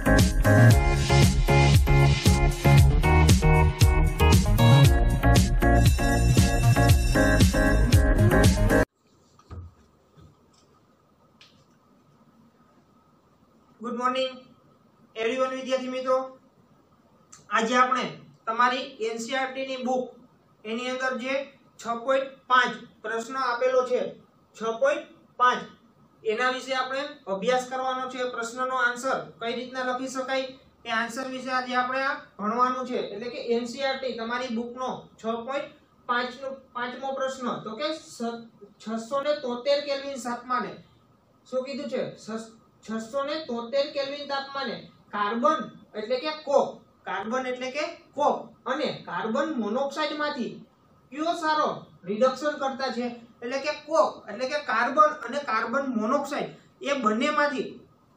Good morning everyone विद्यार्थी मित्रों, आज आपणे तमारी एनसीईआरटी नी बुक एनी अंदर जे 6.5 प्रश्न आपेलो छे 6.5 एना विषे आपणे अभ्यास करवानो छे। प्रश्ननो आंसर कई रीतना लखी शकाय ए आंसर विषे आज आपणे भणवानुं छे। એટલે કે एनसीईआरटी तमारी बुक नो 6.5 નો 5मो प्रश्न तो के 673 केल्विन तापमाने શું કીધું છે 673 केल्विन तापमाने कार्बन એટલે કે કોક, કાર્બન એટલે કે કોક અને કાર્બન મોનોક્સાઇડ માંથી કયો સારો રિડક્શન કરતા છે એટલે કે કોક એટલે કે કાર્બન અને કાર્બન મોનોક્સાઇડ એ બંનેમાંથી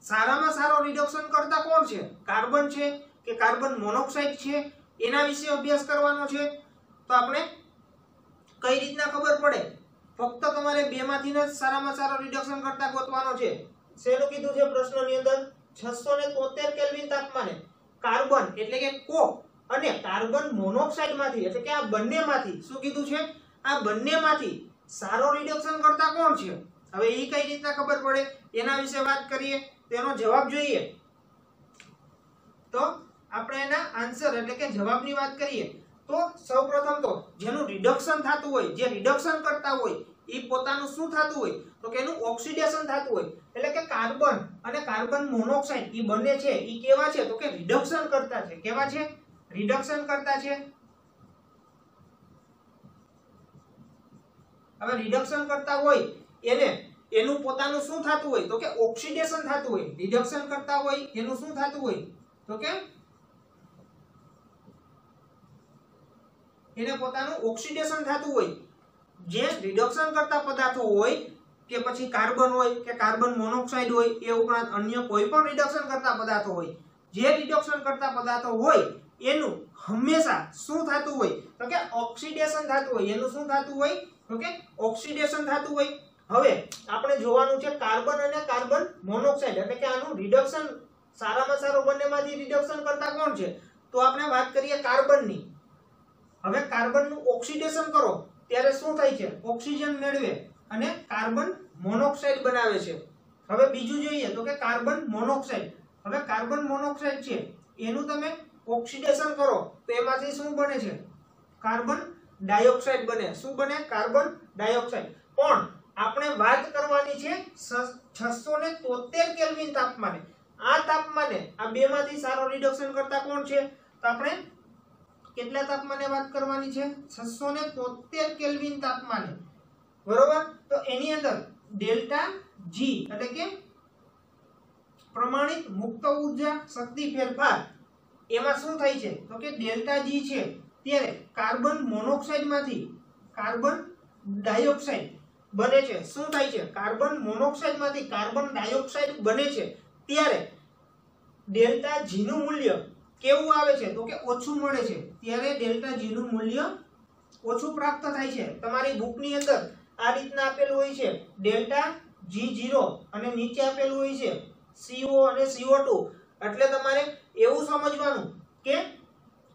સારામાં સારો રિડક્શન કરતા કોણ છે, કાર્બન છે કે કાર્બન મોનોક્સાઇડ છે, એના વિશે અભ્યાસ કરવાનો છે। તો આપણે કઈ રીતના ખબર પડે, ફક્ત તમારે બેમાંથી જ સારામાં સારો રિડક્શન કરતા ગોતવાનો છે। શેનું કીધું છે પ્રશ્નની અંદર 673 કેલ્વિન તાપમાને કાર્બન એટલે કે કોક અને કાર્બન મોનોક્સાઇડ માંથી એટલે કે આ બંનેમાંથી શું કીધું છે, આ બંનેમાંથી સારો રિડક્શન કરતા કોણ છે। હવે ઈ કઈ રીતના ખબર પડે એના વિશે વાત કરીએ, તેનો જવાબ જોઈએ। તો આપણે એના આન્સર એટલે કે જવાબની વાત કરીએ તો સૌપ્રથમ તો જેનું રિડક્શન થાતું હોય, જે રિડક્શન કરતા હોય ઈ પોતાનું શું થાતું હોય તો કે એનું ઓક્સિડેશન થાતું હોય। એટલે કે કાર્બન અને કાર્બન મોનોક્સાઇડ ઈ બંને છે ઈ કેવા છે તો કે રિડક્શન કરતા છે। કેવા છે? રિડક્શન કરતા છે। હવે રિડક્શન કરતા હોય એને એનું પોતાનું શું થાતું હોય તો કે ઓક્સિડેશન થાતું હોય। રિડક્શન કરતા હોય એનું શું થાતું હોય તો કે એને પોતાનું ઓક્સિડેશન થાતું હોય। જે રિડક્શન કરતા પદાर्थો હોય કે પછી કાર્બન હોય કે કાર્બન મોનોક્સાઇડ હોય એ ઉપરાંત અન્ય કોઈ પણ રિડક્શન કરતા પદાर्थો હોય, જે રિડક્શન કરતા પદાर्थો હોય એનું હંમેશા શું થાતું હોય તો કે ઓક્સિડેશન થાતું હોય। એનું શું થાતું હોય તો કે ઓક્સિડેશન થાતું હોય। હવે આપણે જોવાનું છે કાર્બન અને કાર્બન મોનોક્સાઇડ એટલે કે આનું રિડક્શન સારામાં સારો બંનેમાંથી રિડક્શન કરતા કોણ છે તો આપણે વાત કરીએ કાર્બનની। હવે કાર્બનનું ઓક્સિડેશન કરો ત્યારે શું થાય છે, ઓક્સિજન મેળવે અને કાર્બન મોનોક્સાઇડ બનાવે છે। હવે બીજું જોઈએ તો કે કાર્બન મોનોક્સાઇડ। હવે કાર્બન મોનોક્સાઇડ છે એનું તમે ઓક્સિડેશન કરો તો એમાંથી શું બને છે, કાર્બન ડાયોક્સાઇડ બને। શું બને? Carbon dioxide. પણ આપણે વાત કરવાની છે 673 કેલ્વિન તાપમાને। આ તાપમાને આ બેમાંથી સારો રિડક્શન કરતા કોણ છે તો આપણે કેટલા તાપમાને વાત કરવાની છે 673 કેલ્વિન તાપમાને, બરોબર। તો એની અંદર ડેલ્ટા જી એટલે કે પ્રમાણિત મુક્ત ઊર્જા શક્તિ ફેરફાર એમાં શું થાય છે તો કે ડેલ્ટા જી છે ત્યારે કાર્બન મોનોક્સાઇડ માંથી કાર્બન ડાયોક્સાઇડ બને છે। શું થાય છે, કાર્બન મોનોક્સાઇડ માંથી કાર્બન ડાયોક્સાઇડ બને છે ત્યારે ડેલ્ટા જી નું મૂલ્ય કેવું આવે છે તો કે ઓછું મળે છે। ત્યારે ડેલ્ટા જી નું મૂલ્ય ઓછું પ્રાપ્ત થાય છે। તમારી બુકની અંદર આ રીતના આપેલું હોય છે ડેલ્ટા G0 અને નીચે આપેલું હોય છે CO અને CO2। એટલે તમારે એવું સમજવાનું કે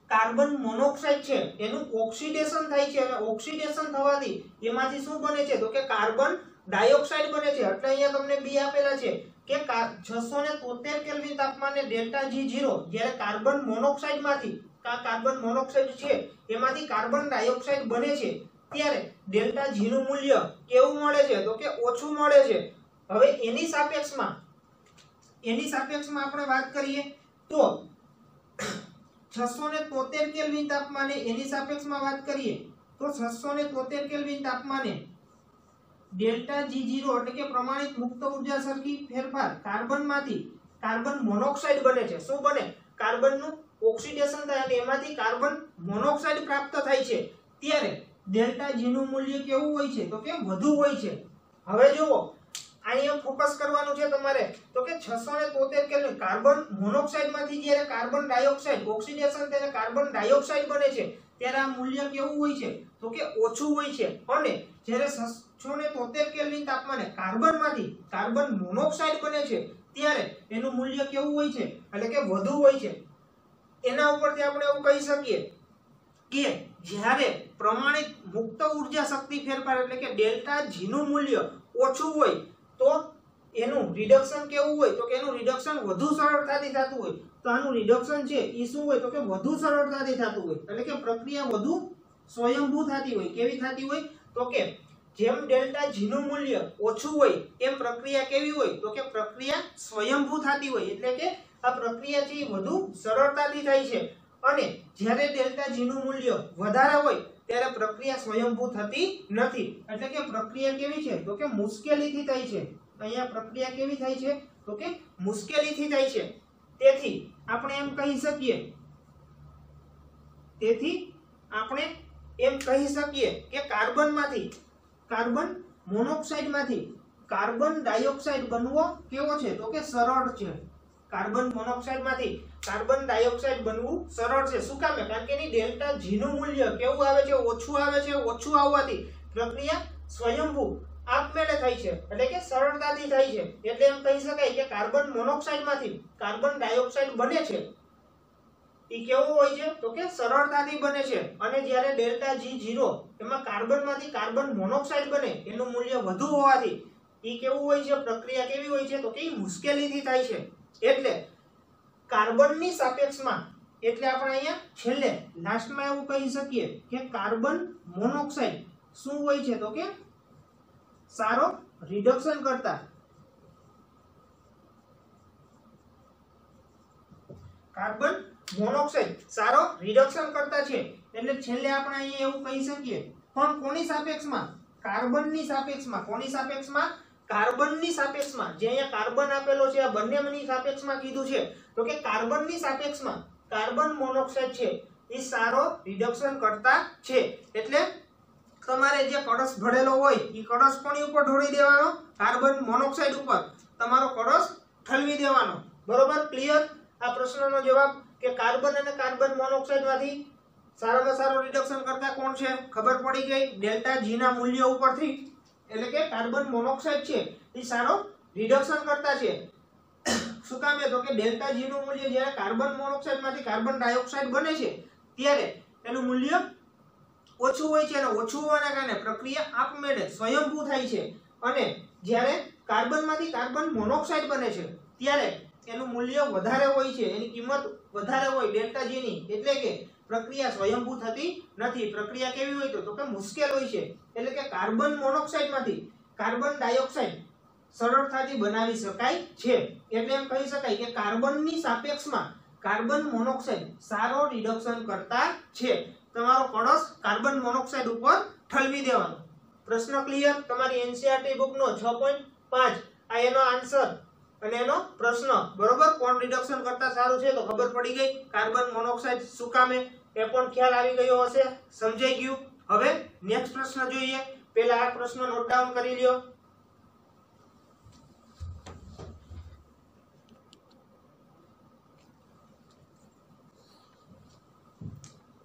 કાર્બન મોનોક્સાઇડ છે એનું ઓક્સિડેશન થાય છે અને ઓક્સિડેશન થવાથી એમાંથી શું બને છે તો કે કાર્બન ડાયોક્સાઇડ બને છે। એટલે અહીંયા તમને બી આપેલા છે કે 673 કેલ્વિન તાપમાને ડેલ્ટા G0 જ્યારે કાર્બન મોનોક્સાઇડ માંથી કાર્બન મોનોક્સાઇડ છે એમાંથી કાર્બન ડાયોક્સાઇડ બને છે ત્યારે ડેલ્ટા G નું મૂલ્ય કેવું મળે છે તો કે ઓછું મળે છે। હવે એની સાપેક્ષમાં આપણે વાત કરીએ તો 673 કેલ્વિન તાપમાને એની સાપેક્ષમાં વાત કરીએ તો 673 કેલ્વિન તાપમાને ડેલ્ટા G0 એટલે કે પ્રમાણિત મુક્ત ઊર્જા શક્તિ ફેરફાર કાર્બનમાંથી કાર્બન મોનોક્સાઇડ બને છે। શું બને? કાર્બનનું ઓક્સિડેશન થાય અને એમાંથી કાર્બન મોનોક્સાઇડ પ્રાપ્ત થાય છે ત્યારે ડેલ્ટા G નું મૂલ્ય કેવું હોય છે તો કે વધુ હોય છે। હવે જુઓ અહીંયા ફોકસ કરવાનું છે તમારે તો કે 673 કેલ્વિન કાર્બન મોનોક્સાઇડ માંથી જ્યારે કાર્બન ડાયોક્સાઇડ ઓક્સિડેશન થઈને કાર્બન ડાયોક્સાઇડ બને છે ત્યારે આ મૂલ્ય કેવું હોય છે તો કે ઓછું હોય છે। અને જ્યારે 673 કેલ્વિન તાપમાને કાર્બન માંથી કાર્બન મોનોક્સાઇડ બને છે ત્યારે એનું મૂલ્ય કેવું હોય છે એટલે કે વધુ હોય છે। એના ઉપરથી આપણે એવું કહી શકીએ કે જ્યારે પ્રમાણિત મુક્ત ઊર્જા શક્તિ ફેરફાર એટલે કે ડેલ્ટા જી નું મૂલ્ય ઓછું હોય તો એનું રિડક્શન કેવું હોય તો કે એનું રિડક્શન વધુ સરળતાથી થતું હોય। તો આનું રિડક્શન છે એ શું હોય તો કે વધુ સરળતાથી થતું હોય એટલે કે પ્રક્રિયા વધુ સ્વયંભૂ થતી હોય। કેવી થતી હોય તો કે જેમ ડેલ્ટા જી નું મૂલ્ય ઓછું હોય એમ પ્રક્રિયા કેવી હોય તો કે પ્રક્રિયા સ્વયંભૂ થતી હોય એટલે કે આ પ્રક્રિયા છે વધુ સરળતાથી થાય છે। અને જ્યારે ડેલ્ટા જી નું મૂલ્ય વધારે હોય ત્યારે પ્રક્રિયા સ્વયંભૂ થતી નથી એટલે કે પ્રક્રિયા કેવી છે તો કે મુશ્કેલીથી થાય છે। અહીંયા પ્રક્રિયા કેવી થાય છે તો કે મુશ્કેલીથી થાય છે। તેથી આપણે એમ કહી શકીએ કે કાર્બન મોનોક્સાઇડમાંથી કાર્બન ડાયોક્સાઇડ બનવો કેવો છે તો કે સરળ છે। કાર્બન મોનોક્સાઇડમાંથી કાર્બન ડાયોક્સાઇડ બનવું સરળ છે। શું કામ? કારણ કે એની ડેલ્ટા જી નું મૂલ્ય કેવું આવે છે ઓછું આવે છે। ઓછું આવવાથી પ્રક્રિયા સ્વયંભૂ આપમેળે થાય છે એટલે કે સરળતાથી થાય છે। એટલે એમ કહી શકાય કે કાર્બન મોનોક્સાઇડમાંથી કાર્બન ડાયોક્સાઇડ બને છે એ કેવો હોય છે તો કે સરળતાથી બને છે। અને જ્યારે ડેલ્ટા જી 0 એમાં કાર્બનમાંથી કાર્બન મોનોક્સાઇડ બને એનું મૂલ્ય વધુ હોવાથી એ કેવું હોય છે પ્રક્રિયા કેવી હોય છે તો કે મુશ્કેલીથી થાય છે। એટલે કાર્બનની સાપેક્ષમાં એટલે આપણે અહીંયા છેલ્લે લાસ્ટમાં એવું કહી શકીએ કે કાર્બન મોનોક્સાઇડ શું હોય છે તો કે સારો રિડક્શન કરતા કાર્બન મોનોક્સાઇડ સારો રિડક્શન કરતા છે। એટલે છેલ્લે આપણે અહીંયા એવું કહી શકીએ પણ કોની સાપેક્ષમાં કાર્બનની સાપેક્ષમાં। કોની સાપેક્ષમાં કાર્બનની સાપેક્ષમાં। જે અહીંયા કાર્બન આપેલો છે આ બંનેની સાપેક્ષમાં કીધું છે તો કે કાર્બનની સાપેક્ષમાં કાર્બન મોનોક્સાઇડ છે એ સારો રિડક્શન કરતા છે। એટલે તમારે જે કળશ ભરેલો હોય એ કળશ કોની ઉપર ઢોળી દેવાનો કાર્બન મોનોક્સાઇડ ઉપર તમારો કળશ ઠલવી દેવાનો। બરોબર ક્લિયર? આ પ્રશ્નનો જવાબ કે કાર્બન અને કાર્બન મોનોક્સાઇડ માંથી સારામાં સારું રિડક્શન કરતા કોણ છે ખબર પડી ગઈ ડેલ્ટા જી ના મૂલ્ય ઉપરથી। એટલે કે કાર્બન મોનોક્સાઇડ છે એ સારો રિડક્શન કરતા છે। શું કામ? તો કે ડેલ્ટા જી નું મૂલ્ય જ્યારે કાર્બન મોનોક્સાઇડ માંથી કાર્બન ડાયોક્સાઇડ બને છે ત્યારે એનું મૂલ્ય ઓછું હોય છે અને ઓછું હોવાના કારણે પ્રક્રિયા આપમેળે સ્વયંભૂ થાય છે। અને જ્યારે કાર્બનમાંથી કાર્બન મોનોક્સાઇડ બને છે ત્યારે એનું મૂલ્ય વધારે હોય છે એની કિંમત વધારે હોય ડેલ્ટા જી ની એટલે કે પ્રક્રિયા સ્વયંભૂ થતી નથી। પ્રક્રિયા કેવી હોય તો કે મુશ્કેલ હોય છે। એટલે કે કાર્બન મોનોક્સાઇડમાંથી કાર્બન ડાયોક્સાઇડ સરળતાથી બનાવી શકાય છે। એટલે એમ કહી શકાય કે કાર્બનની સાપેક્ષમાં કાર્બન મોનોક્સાઇડ સારો રિડક્શન કરતા છે। તમારો કળશ કાર્બન મોનોક્સાઇડ ઉપર ઠલવી દેવાનો। પ્રશ્ન ક્લિયર? તમારી એનસીઈઆરટી બુકનો 6.5 આ એનો આન્સર અને એનો પ્રશ્ન બરોબર। કોણ રિડક્શન કરતા સારું છે તો ખબર પડી ગઈ કાર્બન મોનોક્સાઇડ શું કામે એ પણ ખ્યાલ આવી ગયો હશે સમજાઈ ગયું। હવે નેક્સ્ટ પ્રશ્ન જોઈએ। પહેલા આ પ્રશ્ન નોટ ડાઉન કરી લ્યો।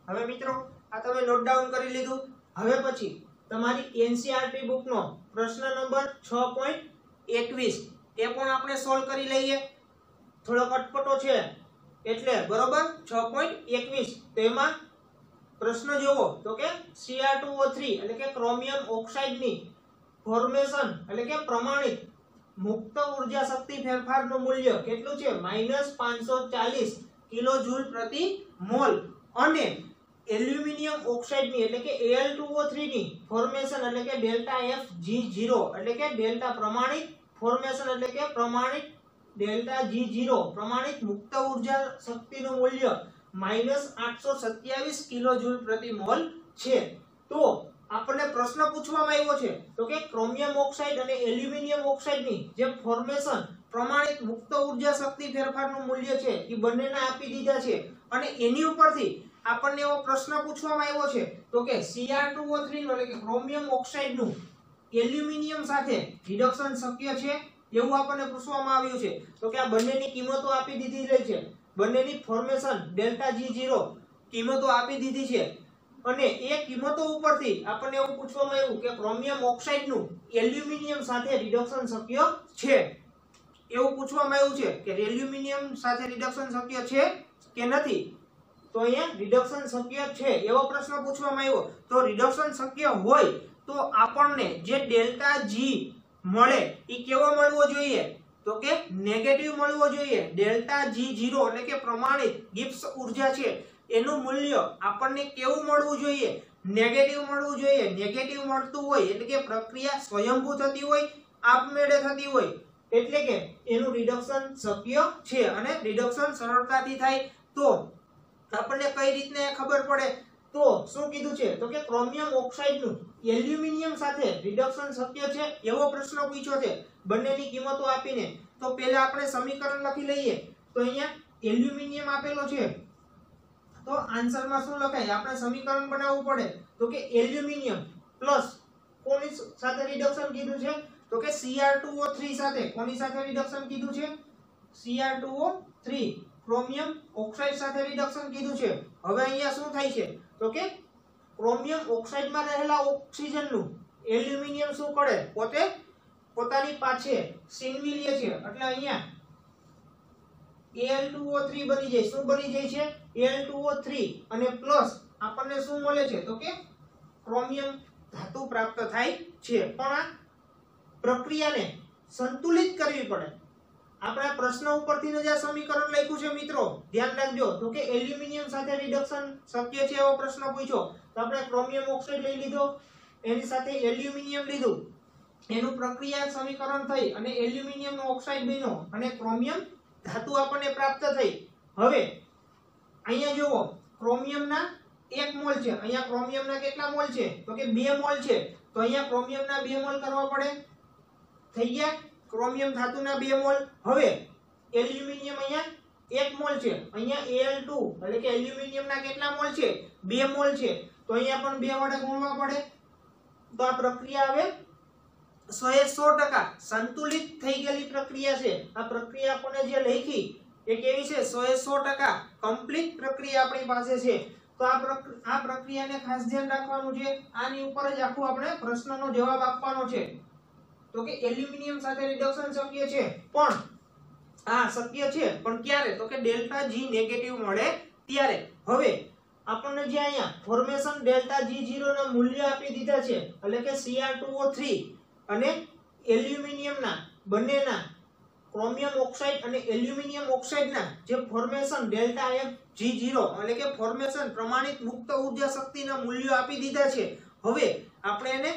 હવે મિત્રો આ તમે નોટ ડાઉન કરી લીધું। હવે પછી તમારી એનસીઈઆરટી બુકનો પ્રશ્ન નંબર 6.21 એ પણ આપણે સોલ્વ કરી લઈએ। થોડો કટપટો છે એટલે બરોબર 6.21 તેમાં પ્રશ્ન જોવો તો કે Cr2O3 એટલે કે ક્રોમિયમ ઓક્સાઇડની ફોર્મેશન એટલે કે પ્રમાણિત મુક્ત ઊર્જા શક્તિ ફેરફારનું મૂલ્ય કેટલું છે -540 કિલોજૂલ પ્રતિ મોલ। અને એલ્યુમિનિયમ ઓક્સાઇડની એટલે કે Al2O3 ની ફોર્મેશન એટલે કે ડેલ્ટા FG0 એટલે કે ડેલ્ટા પ્રમાણિત ફોર્મેશન એટલે કે પ્રમાણિત ડેલ્ટા G0 પ્રમાણિત મુક્ત ઊર્જા શક્તિનું મૂલ્ય -827 કિલોજૂલ પ્રતિ મોલ છે। તો આપણને પ્રશ્ન પૂછવામાં આવ્યો છે તો કે ક્રોમિયમ ઓક્સાઇડ અને એલ્યુમિનિયમ ઓક્સાઇડની જે ફોર્મેશન પ્રમાણિત મુક્ત ઊર્જા શક્તિ ફેરફારનું મૂલ્ય છે એ બંનેના આપી દીધા છે। અને એની ઉપરથી આપણને એવો પ્રશ્ન પૂછવામાં આવ્યો છે તો કે Cr2O3 નું એટલે કે ક્રોમિયમ ઓક્સાઇડનું એલ્યુમિનિયમ સાથે રિડક્શન શક્ય છે એવું આપણને પૂછવામાં આવ્યું છે। તો કે આ બંનેની કિંમતો આપી દીધી છે બંનેની ફોર્મેશન ડેલ્ટા G0 કિંમતો આપી દીધી છે। અને એ કિંમતો ઉપરથી આપણને એવું પૂછવામાં આવ્યું કે ક્રોમિયમ ઓક્સાઇડનું એલ્યુમિનિયમ સાથે રિડક્શન શક્ય છે। એવું પૂછવામાં આવ્યું છે કે એલ્યુમિનિયમ સાથે રિડક્શન શક્ય છે કે નથી, તો અહીંયા રિડક્શન શક્ય છે એવો પ્રશ્ન પૂછવામાં આવ્યો. તો રિડક્શન શક્ય હોય તો આપણને જે ડેલ્ટા જી મળે એ કેવો મળવો જોઈએ, તો કે નેગેટિવ મળવો જોઈએ. ડેલ્ટા G0 એટલે કે પ્રમાણિત ગિબ્સ ઉર્જા છે એનું મૂલ્ય આપણને કેવું મળવું જોઈએ, નેગેટિવ મળવું જોઈએ. નેગેટિવ મળતું હોય એટલે કે પ્રક્રિયા સ્વયંભૂ થતી હોય, આપમેળે થતી હોય, એટલે કે એનું રિડક્શન શક્ય છે અને રિડક્શન સરળતાથી થાય. તો આપણને કઈ રીતને ખબર પડે, તો શું કીધું છે, તો કે ક્રોમિયમ ઓક્સાઇડ નું એલ્યુમિનિયમ સાથે રિડક્શન શક્ય છે એવો પ્રશ્ન પૂછ્યો છે બંનેની કિંમતો આપીને. તો પહેલા આપણે સમીકરણ લખી લઈએ. તો અહીંયા એલ્યુમિનિયમ આપેલો છે, તો આન્સરમાં શું લખાય, આપણે સમીકરણ બનાવવું પડે. તો કે એલ્યુમિનિયમ પ્લસ કોની સાથે રિડક્શન કીધું છે, તો કે Cr2O3 સાથે. કોની સાથે રિડક્શન કીધું છે, Cr2O3 ક્રોમિયમ ઓક્સાઇડ સાથે રિડક્શન કીધું છે. હવે અહીંયા શું થાય છે, તો કે ક્રોમિયમ ઓક્સાઇડમાં રહેલા ઓક્સિજનનું એલ્યુમિનિયમ શું કરે, પોતાની પાછે સીનવી લે છે, એટલે અહીંયા Al2O3 બની જાય. શું બની જાય છે, Al2O3, અને પ્લસ આપણને શું મળે છે, તો કે ક્રોમિયમ ધાતુ પ્રાપ્ત થાય છે. પણ આ પ્રક્રિયાને સંતુલિત કરવી પડે. આપણા પ્રશ્ન ઉપરથી જ આ સમીકરણ લખ્યું છે મિત્રો, ધ્યાન રાખજો. તો કે એલ્યુમિનિયમ સાથે રિડક્શન શક્ય છે એવો પ્રશ્ન પૂછ્યો, તો આપણે ક્રોમિયમ ઓક્સાઇડ લઈ લીધો, એની સાથે એલ્યુમિનિયમ લીધું, એનું પ્રક્રિયા સમીકરણ થઈ અને એલ્યુમિનિયમ નો ઓક્સાઇડ બન્યો અને ક્રોમિયમ ધાતુ આપણને પ્રાપ્ત થઈ. હવે અહીંયા જુઓ, ક્રોમિયમના 1 મોલ છે, અહીંયા ક્રોમિયમના કેટલા મોલ છે, તો કે 2 મોલ છે. તો અહીંયા ક્રોમિયમના 2 મોલ કરવા પડે, થઈ ગયા ક્રોમિયમ ધાતુના 2 મોલ. હવે એલ્યુમિનિયમ અહીંયા 1 મોલ છે, અહીંયા Al2 એટલે કે એલ્યુમિનિયમના કેટલા મોલ છે, 2 મોલ છે. તો અહીંયા પણ 2 વડે ગુણવા પડે. તો આ પ્રક્રિયા હવે 100% સંતુલિત થઈ ગયેલી પ્રક્રિયા છે. આ પ્રક્રિયા આપણને જે લખી એ કેવી છે, 100% કમ્પ્લીટ પ્રક્રિયા આપણી પાસે છે. તો આ પ્રક્રિયાને ખાસ ધ્યાન રાખવાનું છે. આની ઉપર જ આખું આપણે પ્રશ્નનો જવાબ આપવાનો છે. તો કે એલ્યુમિનિયમ સાથે રિડક્શન શક્ય છે, પણ શક્ય છે પણ ક્યારે, તો કે ડેલ્ટા G નેગેટિવ મળે ત્યારે. હવે આપણને જે અહીંયા ફોર્મેશન ડેલ્ટા G0 ના મૂલ્ય આપી દીધા છે, એટલે કે Cr2O3 અને એલ્યુમિનિયમના બંનેના ક્રોમિયમ ઓક્સાઇડ અને એલ્યુમિનિયમ ઓક્સાઇડના જે ફોર્મેશન ડેલ્ટા Fg0 એટલે કે ફોર્મેશન પ્રમાણિત મુક્ત ઊર્જા શક્તિના મૂલ્યો આપી દીધા છે. હવે આપણે એને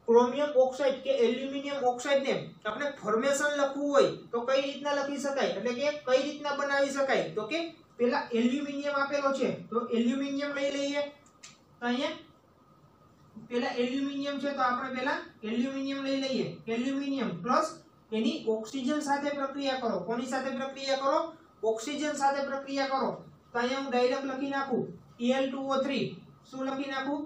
ક્રોમિયમ ઓક્સાઇડ કે એલ્યુમિનિયમ ઓક્સાઇડને આપણે ફોર્મેશન લખવું હોય તો કઈ રીતના લખી શકાય, એટલે કે કઈ રીતના બનાવી શકાય, તો કે પેલા એલ્યુમિનિયમ આપેલો છે, તો એલ્યુમિનિયમ લઈ લઈએ. તો અહીંયા પેલા એલ્યુમિનિયમ છે, તો આપણે પેલા એલ્યુમિનિયમ લઈ લઈએ. એલ્યુમિનિયમ પ્લસ એની ઓક્સિજન સાથે પ્રક્રિયા કરો. કોની સાથે પ્રક્રિયા કરો, ઓક્સિજન સાથે પ્રક્રિયા કરો. તો અહીંયા હું ડાયરેક્ટ લખી નાખું Al2O3. શું લખી નાખું,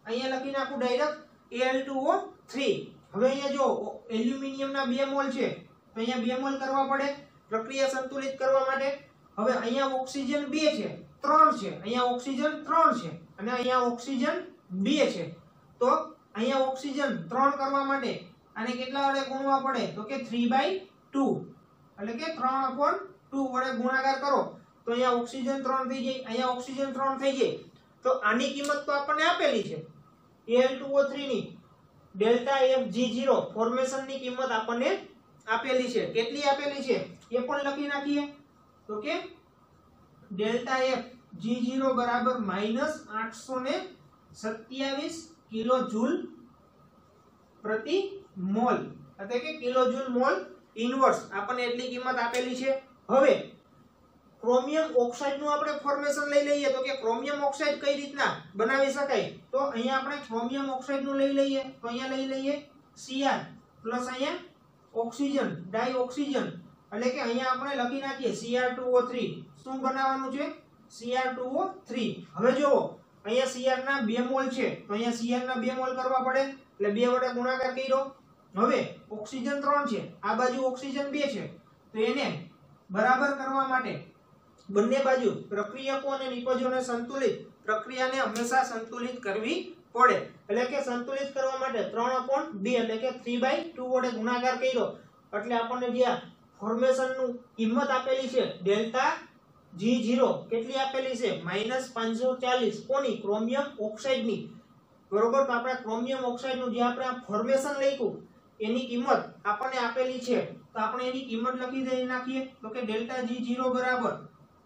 અહીંયા લખી નાખું ડાયરેક્ટ Al2O3. હવે અહીંયા જો એલ્યુમિનિયમના 2 મોલ છે, તો અહીંયા 2 મોલ કરવા પડે પ્રક્રિયા સંતુલિત કરવા માટે. હવે અહીંયા ઓક્સિજન 2 છે, 3 છે, અહીંયા ઓક્સિજન 3 છે અને અહીંયા ઓક્સિજન 2 છે. તો અહીંયા ઓક્સિજન 3 કરવા માટે આને કેટલા વડે ગુણવા પડે, તો કે 3/2 એટલે કે 3/2 વડે ગુણાકાર કરો તો અહીંયા ઓક્સિજન 3 થઈ જાય, અહીંયા ઓક્સિજન 3 થઈ જાય. તો આની કિંમત તો આપણને આપેલી છે, Al2O3 ની ડેલ્ટા Fg0 ફોર્મેશન ની કિંમત આપણને આપેલી છે. કેટલી આપેલી છે એ પણ લખી નાખીએ. તો કે ડેલ્ટા Fg0 બરાબર -827 કિલોજૂલ પ્રતિ મોલ, એટલે કે કિલોજૂલ મોલ ઇન્વર્સ આપણને એટલી કિંમત આપેલી છે. હવે ક્રોમિયમ ઓક્સાઇડ નું આપણે ફોર્મેશન લઈ લઈએ. તો કે ક્રોમિયમ ઓક્સાઇડ કઈ રીતના બનાવી શકાય, તો અહીંયા આપણે ક્રોમિયમ ઓક્સાઇડ નું લઈ લઈએ. તો અહીંયા લઈ લઈએ Cr પ્લસ અહીંયા ઓક્સિજન ડાઇઓક્સિજન, એટલે કે અહીંયા આપણે લખી નાખીએ Cr2O3. શું બનાવવાનું છે, Cr2O3. હવે જુઓ અહીંયા Cr ના 2 મોલ છે, તો અહીંયા Cr ના 2 મોલ કરવા પડે એટલે 2 વડે ગુણાકાર કર્યો. હવે ઓક્સિજન 3 છે, આ બાજુ ઓક્સિજન 2 છે, તો એને બરાબર કરવા માટે બંને બાજુ પ્રક્રિયકો અને નિપજોને સંતુલિત, પ્રક્રિયાને હંમેશા સંતુલિત કરવી પડે. એટલે કે સંતુલિત કરવા માટે 3/2 એટલે કે 3/2 વડે ગુણાકાર કર્યો એટલે આપણને જે ફોર્મેશન નું કિંમત આપેલી છે ડેલ્ટા G0 કેટલી આપેલી છે -540 કોની ક્રોમિયમ ઓક્સાઇડ ની બરોબર તો આપણે ક્રોમિયમ ઓક્સાઇડ નું જે આપણે ફોર્મેશન લખ્યું એની કિંમત આપણને આપેલી છે તો આપણે એની કિંમત લખી દઈ નાખીએ તો કે ડેલ્ટા G0 બરાબર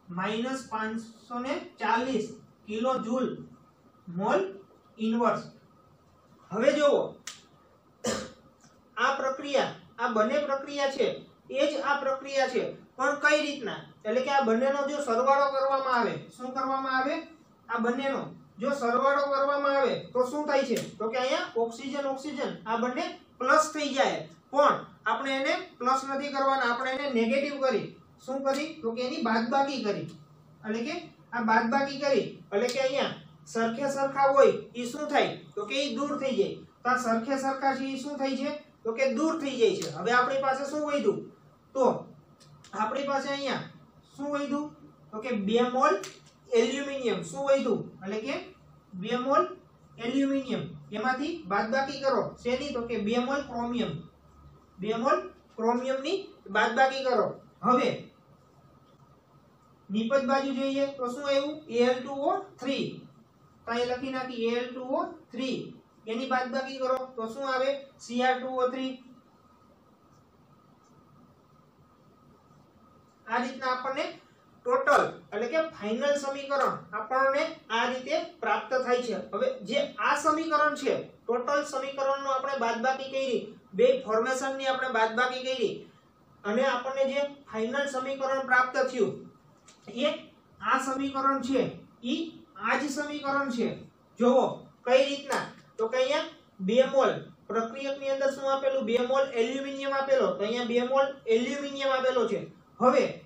-540 કિલો જૂલ મોલ ઇનવર્સ હવે જોવો આ પ્રક્રિયા આ બંને પ્રક્રિયા છે એ જ આ પ્રક્રિયા છે પણ કઈ રીતના એટલે કે આ બંનેનો જો સરવાળો કરવામાં આવે શું કરવામાં આવે આ બંનેનો જો સરવાળો કરવામાં આવે તો શું થાય છે તો કે અહીંયા ઓક્સિજન ઓક્સિજન આ બંને પ્લસ થઈ જાય પણ આપણે એને પ્લસ નથી કરવાના આપણે એને નેગેટિવ કરી શું કરી તો કે એની બાદબાકી કરી એટલે કે આ બાદબાકી કરી એટલે કે અહીંયા સરખે સરખા હોય ઈ શું થાય તો કે ઈ દૂર થઈ જાય તો આ સરખે સરખા છે ઈ શું થાય છે તો કે દૂર થઈ જાય છે હવે આપણી પાસે શું વધ્યું તો આપણી પાસે અહીંયા શું વધ્યું તો કે 2 મોલ એલ્યુમિનિયમ શું વધ્યું એટલે કે 2 મોલ એલ્યુમિનિયમ એમાંથી બાદબાકી કરો શેની તો કે 2 મોલ ક્રોમિયમ 2 મોલ ક્રોમિયમ ની બાદબાકી કરો હવે નિપજ બાજુ જોઈએ તો શું આવ્યું Al2O3 તો અહીં લખી નાખી Al2O3 એની બાદબાકી કરો તો શું આવે Cr2O3 આ રીતના આપણને ટોટલ એટલે કે ફાઇનલ સમીકરણ આપણને આ રીતે પ્રાપ્ત થાય છે હવે જે આ સમીકરણ છે ટોટલ સમીકરણનો આપણે બાદબાકી કરી બે ફોર્મેશનની આપણે બાદબાકી કરી અને આપણને જે ફાઇનલ સમીકરણ પ્રાપ્ત થયું એ આ સમીકરણ છે ઈ આ જ સમીકરણ છે જોવો કઈ રીતના તો કે અહીંયા 2 મોલ પ્રક્રિયકની અંદર શું આપેલું 2 મોલ એલ્યુમિનિયમ આપેલો તો અહીંયા 2 મોલ એલ્યુમિનિયમ આપેલો છે હવે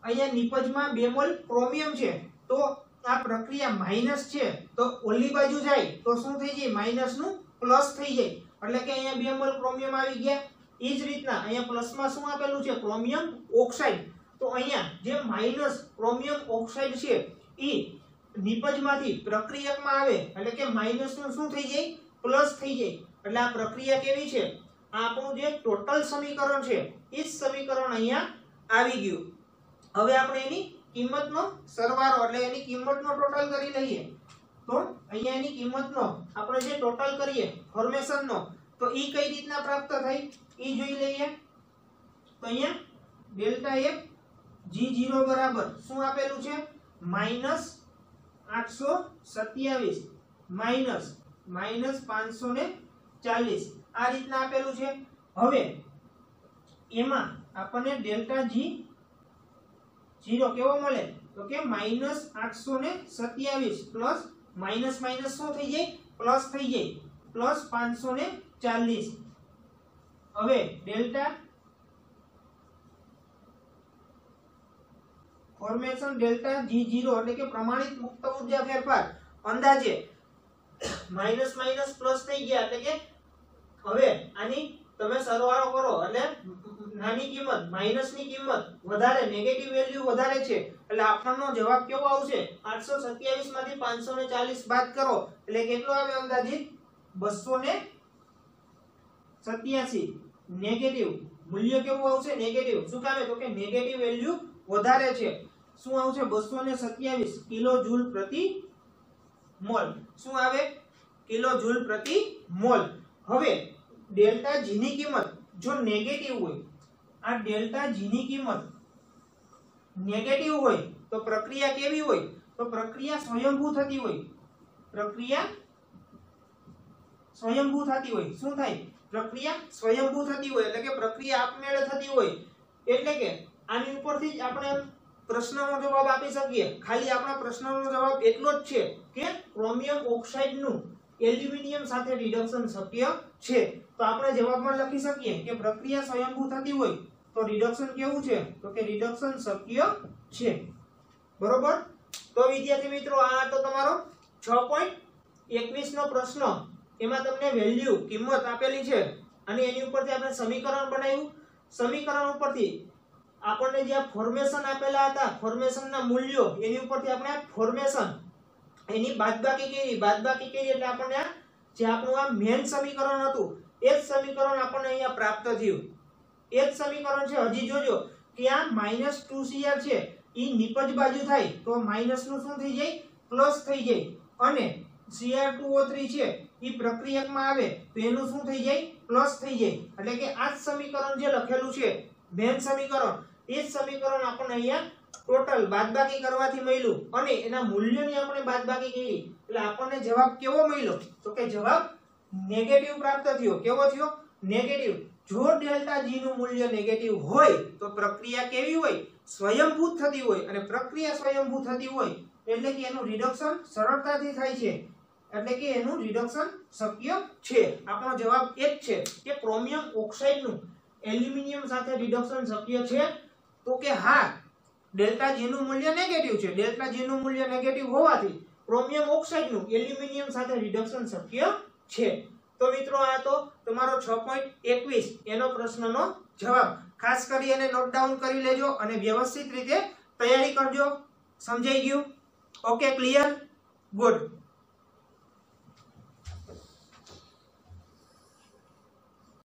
અહીંયા નિપજમાં 2 મોલ ક્રોમિયમ છે તો આ પ્રક્રિયા માઈનસ છે તો ઓલી બાજુ જાય તો શું થઈ જાય માઈનસ નું પ્લસ થઈ જાય એટલે કે અહીંયા 2 મોલ ક્રોમિયમ આવી ગયા એ જ રીતના અહીંયા પ્લસમાં શું આપેલું છે ક્રોમિયમ ઓક્સાઇડ તો અહીંયા જે માઈનસ ક્રોમિયમ ઓક્સાઇડ છે ઈ નિપજમાંથી પ્રક્રિયકમાં આવે એટલે કે માઈનસ નું શું થઈ જાય પ્લસ થઈ જાય એટલે આ પ્રક્રિયા કેવી છે આ આપણું જે ટોટલ સમીકરણ છે એ સમીકરણ અહીંયા આવી ગયું હવે આપણે એની કિંમતનો સરવાળો એટલે એની કિંમતનો ટોટલ કરી લઈએ તો અહીંયા એની કિંમતનો આપણે જે ટોટલ કરીએ ફોર્મેશનનો તો ઈ કઈ રીતના પ્રાપ્ત થાય ઈ જોઈ લઈએ તો અહીંયા ડેલ્ટા F G0 બરાબર શું આપેલું છે -827 -540 આ રીતના આપેલું છે હવે એમાં આપણને ડેલ્ટા G0 કેવો મળે તો કે -827 પ્લસ માઈનસ માઈનસ શું થઈ જાય પ્લસ થઈ જાય પ્લસ 540 હવે ડેલ્ટા ફોર્મેશન ડેલ્ટા G0 એટલે કે પ્રમાણિત મુક્ત ઊર્જા ફેરફાર અંદાજે માઈનસ માઈનસ પ્લસ થઈ ગયા એટલે કે હવે આની તમે સરવાળો કરો એટલે નાની કિંમત માઈનસ ની કિંમત વધારે નેગેટિવ વેલ્યુ વધારે છે એટલે આપણનો જવાબ કેવો આવશે 827 માંથી 540 બાદ કરો એટલે કેટલો આવે અંદાજિત 287 નેગેટિવ મૂલ્ય કેવું આવશે નેગેટિવ શું કામે તો કે નેગેટિવ વેલ્યુ વધારે છે શું આવશે 227 કિલો જૂલ પ્રતિ મોલ શું આવે કિલો જૂલ પ્રતિ મોલ હવે ડેલ્ટા G ની કિંમત જો નેગેટિવ હોય આ ડેલ્ટા G ની કિંમત નેગેટિવ હોય તો પ્રક્રિયા કેવી હોય તો પ્રક્રિયા સ્વયંભૂ થતી હોય પ્રક્રિયા સ્વયંભૂ થતી હોય શું થાય પ્રક્રિયા સ્વયંભૂ થતી હોય એટલે કે પ્રક્રિયા આપમેળે થતી હોય એટલે કે આની ઉપરથી જ આપણે પ્રશ્નનો જવાબ આપી શકીએ ખાલી આપણા પ્રશ્નનો જવાબ એટલો જ છે કે ક્રોમિયમ ઓક્સાઇડ નું એલ્યુમિનિયમ સાથે રિડક્શન શક્ય છે તો આપણે જવાબમાં લખી શકીએ કે પ્રક્રિયા સ્વયંભૂ થતી હોય તો રિડક્શન કેવું છે તો કે રિડક્શન શક્ય છે બરોબર તો વિદ્યાર્થી મિત્રો આ તો તમારો 6.21 નો પ્રશ્ન એમાં તમને વેલ્યુ કિંમત આપેલી છે અને એની ઉપરથી આપણે સમીકરણ બનાવ્યું સમીકરણ ઉપરથી આપણને જે ફોર્મેશન આપેલા હતા ફોર્મેશનના મૂલ્યો એની ઉપરથી આપણે ફોર્મેશન એની બાદબાકી કરી એટલે આપણને જે આપણું આ મેન સમીકરણ હતું એ જ સમીકરણ આપણને અહીંયા પ્રાપ્ત થયું એ જ સમીકરણ છે, હજી જોજો કે આ -2Cr છે ઈ નિપજ બાજુ થાય તો માઈનસ નું શું થઈ જાય, પ્લસ થઈ જાય, અને Cr2O3 છે ઈ પ્રક્રિયકમાં આવે તો એનું શું થઈ જાય, પ્લસ થઈ જાય. એટલે કે આ જ સમીકરણ જે લખેલું છે મેન સમીકરણ, એ જ સમીકરણ આપણને અહીંયા ટોટલ બાદબાકી કરવાથી મળ્યું અને એના મૂલ્યની આપણે બાદબાકી કરી એટલે આપણને જવાબ કેવો મળ્યો, તો કે જવાબ નેગેટિવ પ્રાપ્ત થયો. કેવો થયો, નેગેટિવ. જો ડેલ્ટા G નું મૂલ્ય નેગેટિવ હોય તો પ્રક્રિયા કેવી હોય, સ્વયંભૂત થતી હોય, અને પ્રક્રિયા સ્વયંભૂત થતી હોય એટલે કે એનું રિડક્શન સરળતાથી થાય છે, એટલે કે એનું રિડક્શન શક્ય છે. આપણો જવાબ એ જ છે કે ક્રોમિયમ ઓક્સાઇડ નું એલ્યુમિનિયમ સાથે રિડક્શન શક્ય છે, તો કે હા. ડેલ્ટા G નું મૂલ્ય નેગેટિવ છે, ડેલ્ટા G નું મૂલ્ય નેગેટિવ હોવાથી ક્રોમિયમ ઓક્સાઇડ નું એલ્યુમિનિયમ સાથે રિડક્શન શક્ય છે. તો મિત્રો આ તો તમારો 6.21 એનો પ્રશ્નનો જવાબ. ખાસ કરી એને નોટ ડાઉન કરી લેજો અને વ્યવસ્થિત રીતે તૈયારી કરજો. સમજાઈ ગયું? Okay, clear, good.